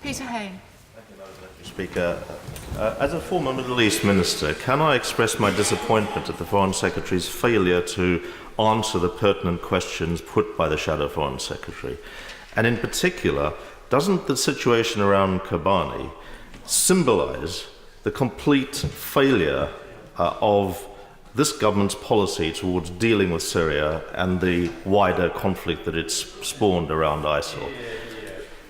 Peter Hain. Speaker, as a former Middle East minister, can I express my disappointment at the Foreign Secretary's failure to answer the pertinent questions put by the Shadow Foreign Secretary? And in particular, doesn't the situation around Kobani symbolise the complete failure of this government's policy towards dealing with Syria and the wider conflict that it's spawned around ISIL?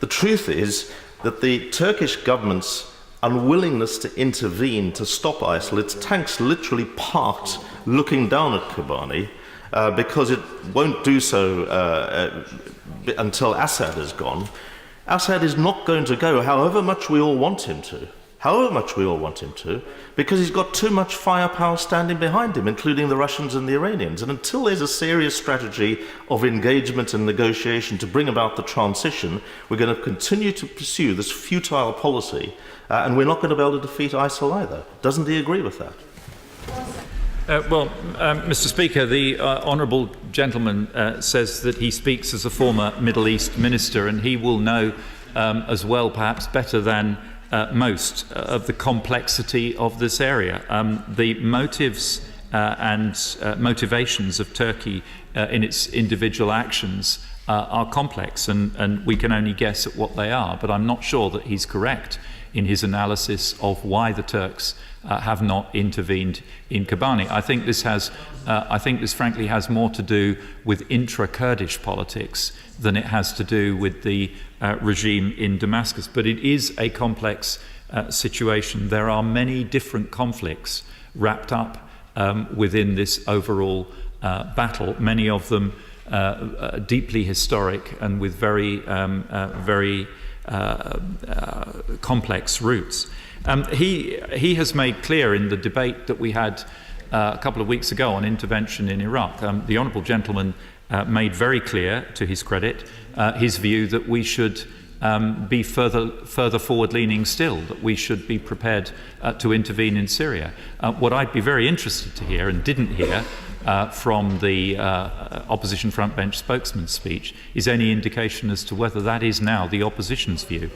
The truth is that the Turkish government's unwillingness to intervene to stop ISIL, its tanks literally parked looking down at Kobani because it won't do so until Assad is gone. Assad is not going to go, however much we all want him to. Because he's got too much firepower standing behind him, including the Russians and the Iranians. And until there's a serious strategy of engagement and negotiation to bring about the transition, we're going to continue to pursue this futile policy, and we're not going to be able to defeat ISIL either. Doesn't he agree with that? Mr. Speaker, the honourable gentleman says that he speaks as a former Middle East minister, and he will know as well, perhaps better than most, of the complexity of this area. The motives and motivations of Turkey in its individual actions are complex, and we can only guess at what they are, but I'm not sure that he's correct in his analysis of why the Turks have not intervened in Kobani. I think this frankly has more to do with intra-Kurdish politics than it has to do with the regime in Damascus. But it is a complex situation. There are many different conflicts wrapped up within this overall battle, many of them deeply historic and with very complex roots. He has made clear in the debate that we had a couple of weeks ago on intervention in Iraq, the honourable gentleman made very clear, to his credit, his view that we should be further forward-leaning still, that we should be prepared to intervene in Syria. What I'd be very interested to hear, and didn't hear from the opposition frontbench spokesman's speech, is any indication as to whether that is now the opposition's view.